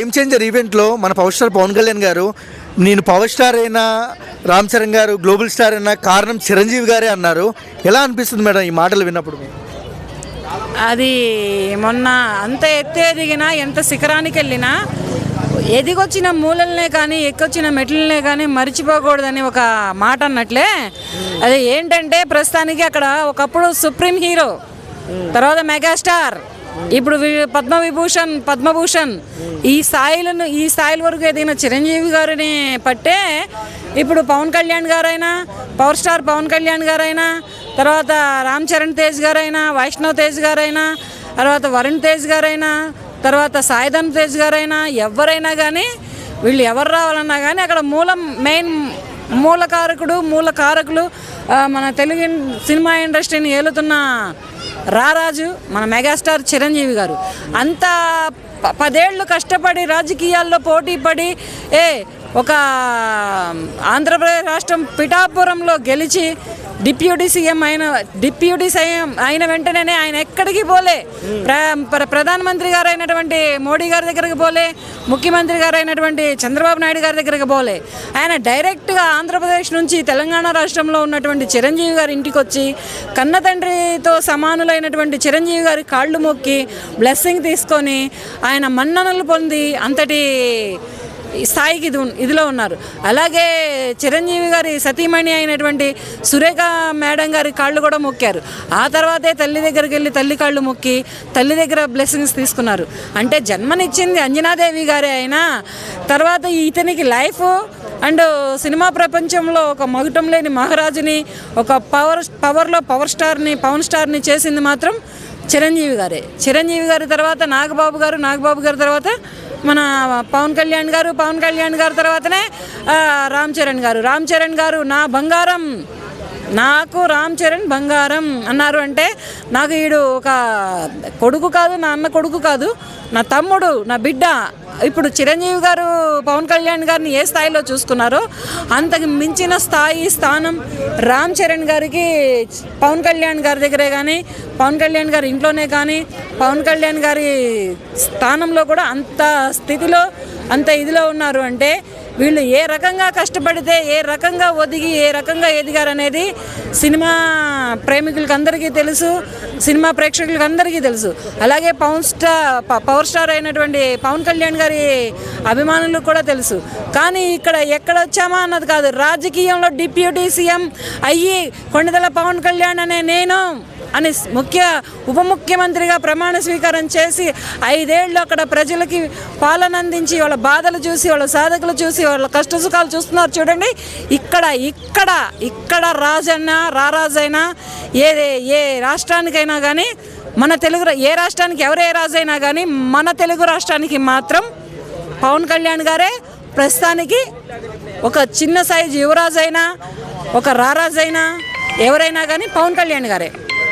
Game changer ఈవెంట్లో మన power star Pawan Kalyan గారు నేను పవర్ స్టార్ అయినా రామ్ చరణ్ గారు గ్లోబల్ స్టార్ అయినా కారణం చిరంజీవి గారే అన్నారు. ఎలా అనిపిస్తుంది మేడం ఈ మాటలు విన్నప్పుడు? అది మొన్న అంత ఎత్తు ఎదిగినా ఎంత శిఖరానికి వెళ్ళినా ఎదిగొచ్చిన మూలల్నే కానీ ఎక్కొచ్చిన మెట్లనే కానీ మర్చిపోకూడదని ఒక మాట అన్నట్లే. అది ఏంటంటే ప్రస్తుతానికి అక్కడ ఒకప్పుడు సుప్రీం హీరో, తర్వాత మెగాస్టార్, ఇప్పుడు పద్మభూషణ్ ఈ స్థాయిల వరకు ఎదిగిన చిరంజీవి గారిని పట్టే ఇప్పుడు పవన్ కళ్యాణ్ గారైనా, పవర్ స్టార్ పవన్ కళ్యాణ్ గారైనా, తర్వాత రామ్ చరణ్ తేజ్ గారైనా, వైష్ణవ్ తేజ్ గారైనా, తర్వాత వరుణ్ తేజ్ గారైనా, తర్వాత సాయిధన్ తేజ్ గారైనా, ఎవరైనా కానీ వీళ్ళు ఎవరు రావాలన్నా కానీ అక్కడ మెయిన్ మూలకారకులు మన తెలుగు సినిమా ఇండస్ట్రీని ఏలుతున్న రారాజు మన మెగాస్టార్ చిరంజీవి గారు. అంత 10 ఏళ్ళు కష్టపడి రాజకీయాల్లో పోటీ పడి ఒక ఆంధ్రప్రదేశ్ రాష్ట్రం పిఠాపురంలో గెలిచి డిప్యూటీ సీఎం అయిన వెంటనే ఆయన ఎక్కడికి పోలే. ప్రధానమంత్రి గారు అయినటువంటి మోడీ గారి దగ్గరికి పోలే, ముఖ్యమంత్రి గారు అయినటువంటి చంద్రబాబు నాయుడు గారి దగ్గరికి పోలే. ఆయన డైరెక్ట్గా ఆంధ్రప్రదేశ్ నుంచి తెలంగాణ రాష్ట్రంలో ఉన్నటువంటి చిరంజీవి గారి ఇంటికి వచ్చి కన్న తండ్రితో సమానులైనటువంటి చిరంజీవి గారి కాళ్ళు మొక్కి బ్లెస్సింగ్ తీసుకొని ఆయన మన్ననలు పొంది అంతటి స్థాయికి ఇదిలో ఉన్నారు. అలాగే చిరంజీవి గారి సతీమణి అయినటువంటి సురేఖ మేడం గారి కాళ్ళు కూడా మొక్కారు. ఆ తర్వాతే తల్లి దగ్గరికి వెళ్ళి తల్లి కాళ్ళు మొక్కి తల్లి దగ్గర బ్లెస్సింగ్స్ తీసుకున్నారు. అంటే జన్మనిచ్చింది అంజనాదేవి గారే అయినా తర్వాత ఇతనికి లైఫ్ అండ్ సినిమా ప్రపంచంలో ఒక మగుటం లేని మహారాజుని, ఒక పవన్ స్టార్ని చేసింది మాత్రం చిరంజీవి గారే. చిరంజీవి గారి తర్వాత నాగబాబు గారు తర్వాత మన పవన్ కళ్యాణ్ గారు తర్వాతనే రామ్ చరణ్ గారు నా బంగారం, నాకు రామ్ చరణ్ బంగారం అన్నారు. అంటే నాకు వీడు ఒక కొడుకు కాదు, నా అన్న కొడుకు కాదు, నా తమ్ముడు, నా బిడ్డ. ఇప్పుడు చిరంజీవి గారు పవన్ కళ్యాణ్ గారిని ఏ స్థాయిలో చూసుకున్నారో అంతకు మించిన స్థానం రామ్ చరణ్ గారికి పవన్ కళ్యాణ్ గారి దగ్గరే కానీ, పవన్ కళ్యాణ్ గారి ఇంట్లోనే కానీ, పవన్ కళ్యాణ్ గారి స్థానంలో కూడా అంత స్థితిలో అంత ఇదిలో ఉన్నారు. అంటే వీళ్ళు ఏ రకంగా కష్టపడితే, ఏ రకంగా ఒదిగి, ఏ రకంగా ఎదిగారనేది సినిమా ప్రేమికులకి అందరికీ తెలుసు, సినిమా ప్రేక్షకులకి అందరికీ తెలుసు. అలాగే పవర్ స్టార్ అయినటువంటి పవన్ కళ్యాణ్ గారి అభిమానులకు కూడా తెలుసు. కానీ ఇక్కడ ఎక్కడ వచ్చామా అన్నది కాదు, రాజకీయంలో డిప్యూటీ సీఎం అయ్యి కొణిదెల పవన్ కళ్యాణ్ అనే నేను అని ఉప ముఖ్యమంత్రిగా ప్రమాణ స్వీకారం చేసి 5 ఏళ్ళు అక్కడ ప్రజలకి పాలన అందించి వాళ్ళ బాధలు చూసి, వాళ్ళ సాధకులు చూసి, వాళ్ళ కష్టసుఖాలు చూస్తున్నారు చూడండి. ఇక్కడ రారాజైనా ఏ రాష్ట్రానికైనా కానీ, మన తెలుగు ఏ రాష్ట్రానికి ఎవరు ఏ రాజైనా కానీ మన తెలుగు రాష్ట్రానికి మాత్రం పవన్ కళ్యాణ్ గారే ప్రస్తుతానికి ఒక చిన్న సైజు యువరాజైనా, ఒక రారాజైనా, ఎవరైనా కానీ పవన్ కళ్యాణ్ గారే.